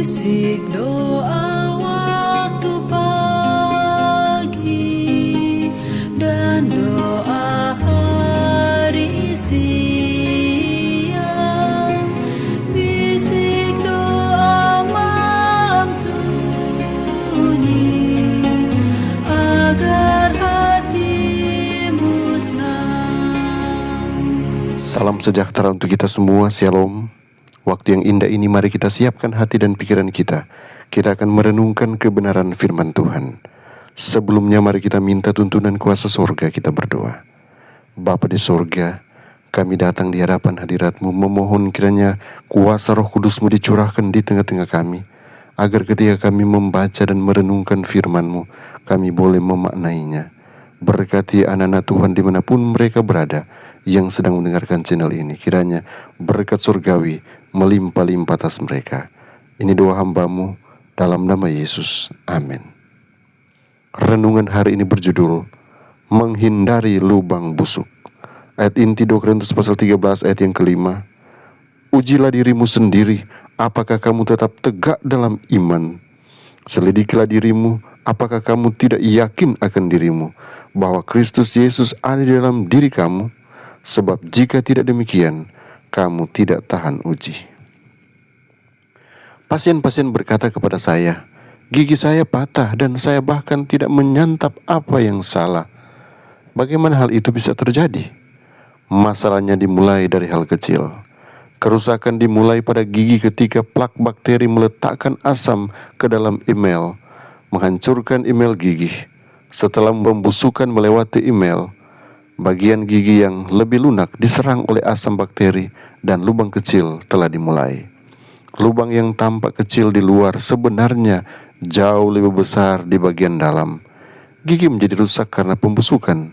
Bisik doa waktu pagi dan doa hari siang, bisik doa malam sunyi agar hatimu senang. Salam sejahtera untuk kita semua, Shalom. Waktu yang indah ini mari kita siapkan hati dan pikiran kita. Kita akan merenungkan kebenaran firman Tuhan. Sebelumnya mari kita minta tuntunan kuasa sorga, kita berdoa. Bapa di sorga, kami datang di hadapan hadirat-Mu, memohon kiranya kuasa Roh Kudus-Mu dicurahkan di tengah-tengah kami, agar ketika kami membaca dan merenungkan firman-Mu, kami boleh memaknainya. Berkati anak-anak Tuhan dimanapun mereka berada yang sedang mendengarkan channel ini. Kiranya berkat surgawi melimpah-limpah atas mereka. Ini doa hamba-Mu dalam nama Yesus. Amin. Renungan hari ini berjudul menghindari lubang busuk. Ayat inti 2 Korintus pasal 13 ayat yang kelima. Ujilah dirimu sendiri, apakah kamu tetap tegak dalam iman. Selidikilah dirimu, apakah kamu tidak yakin akan dirimu bahwa Kristus Yesus ada di dalam diri kamu? Sebab jika tidak demikian, kamu tidak tahan uji. Pasien-pasien berkata kepada saya, gigi saya patah dan saya bahkan tidak menyantap apa yang salah. Bagaimana hal itu bisa terjadi? Masalahnya dimulai dari hal kecil. Kerusakan dimulai pada gigi ketika plak bakteri meletakkan asam ke dalam email, menghancurkan email gigi. Setelah pembusukan melewati email, bagian gigi yang lebih lunak diserang oleh asam bakteri dan lubang kecil telah dimulai. Lubang yang tampak kecil di luar sebenarnya jauh lebih besar di bagian dalam. Gigi menjadi rusak karena pembusukan.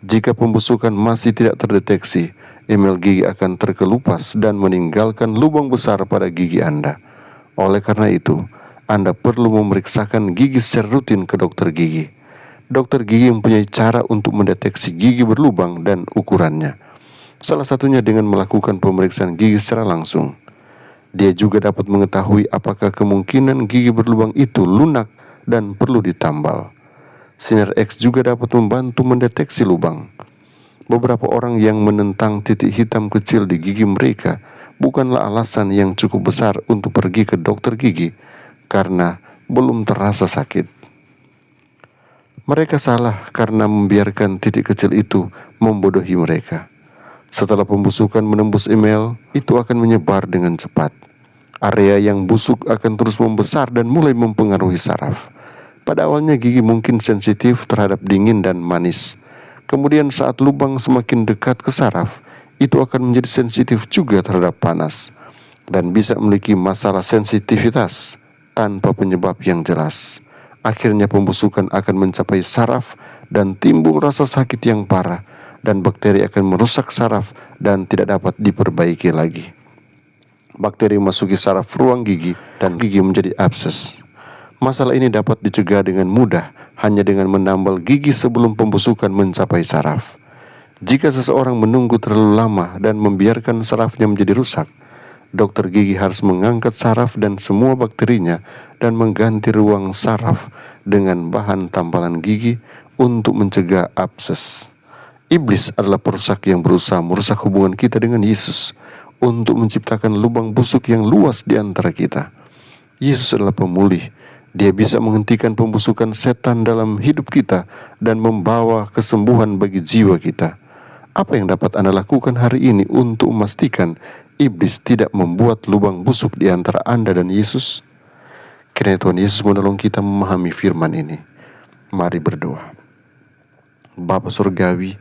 Jika pembusukan masih tidak terdeteksi, email gigi akan terkelupas dan meninggalkan lubang besar pada gigi Anda. Oleh karena itu, Anda perlu memeriksakan gigi secara rutin ke dokter gigi. Dokter gigi mempunyai cara untuk mendeteksi gigi berlubang dan ukurannya. Salah satunya dengan melakukan pemeriksaan gigi secara langsung. Dia juga dapat mengetahui apakah kemungkinan gigi berlubang itu lunak dan perlu ditambal. Sinar X juga dapat membantu mendeteksi lubang. Beberapa orang yang menentang titik hitam kecil di gigi mereka bukanlah alasan yang cukup besar untuk pergi ke dokter gigi karena belum terasa sakit. Mereka salah karena membiarkan titik kecil itu membodohi mereka. Setelah pembusukan menembus email, itu akan menyebar dengan cepat. Area yang busuk akan terus membesar dan mulai mempengaruhi saraf. Pada awalnya gigi mungkin sensitif terhadap dingin dan manis. Kemudian saat lubang semakin dekat ke saraf, itu akan menjadi sensitif juga terhadap panas dan bisa memiliki masalah sensitivitas tanpa penyebab yang jelas. Akhirnya pembusukan akan mencapai saraf dan timbul rasa sakit yang parah, dan bakteri akan merusak saraf dan tidak dapat diperbaiki lagi. Bakteri memasuki saraf ruang gigi dan gigi menjadi abses. Masalah ini dapat dicegah dengan mudah hanya dengan menambal gigi sebelum pembusukan mencapai saraf. Jika seseorang menunggu terlalu lama dan membiarkan sarafnya menjadi rusak, dokter gigi harus mengangkat saraf dan semua bakterinya dan mengganti ruang saraf dengan bahan tambalan gigi untuk mencegah abses. Iblis adalah perusak yang berusaha merusak hubungan kita dengan Yesus untuk menciptakan lubang busuk yang luas di antara kita. Yesus adalah pemulih. Dia bisa menghentikan pembusukan setan dalam hidup kita dan membawa kesembuhan bagi jiwa kita. Apa yang dapat Anda lakukan hari ini untuk memastikan iblis tidak membuat lubang busuk di antara Anda dan Yesus? Kiranya Tuhan Yesus menolong kita memahami firman ini. Mari berdoa. Bapa Surgawi,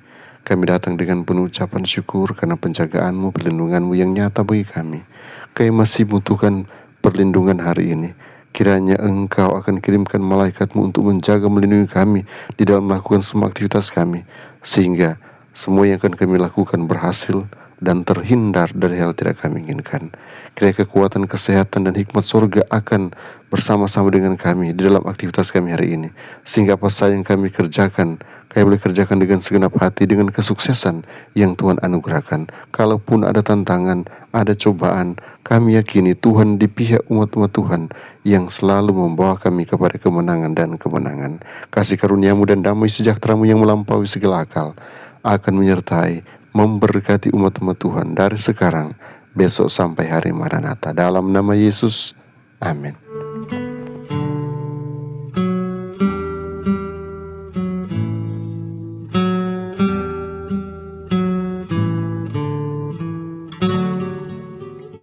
kami datang dengan penuh ucapan syukur karena penjagaan-Mu, perlindungan-Mu yang nyata bagi kami. Kami masih butuhkan perlindungan hari ini. Kiranya Engkau akan kirimkan malaikat-Mu untuk menjaga melindungi kami di dalam melakukan semua aktivitas kami, sehingga semua yang akan kami lakukan berhasil dan terhindar dari hal tidak kami inginkan. Kiranya kekuatan, kesehatan, dan hikmat surga akan bersama-sama dengan kami di dalam aktivitas kami hari ini, sehingga apa saja yang kami kerjakan kami boleh kerjakan dengan segenap hati, dengan kesuksesan yang Tuhan anugerahkan. Kalaupun ada tantangan, ada cobaan, kami yakini Tuhan di pihak umat-umat Tuhan yang selalu membawa kami kepada kemenangan dan kemenangan. Kasih karunia-Mu dan damai sejahtera-Mu yang melampaui segala akal akan menyertai, memberkati umat-umat Tuhan dari sekarang, besok sampai hari Maranatha. Dalam nama Yesus, amin.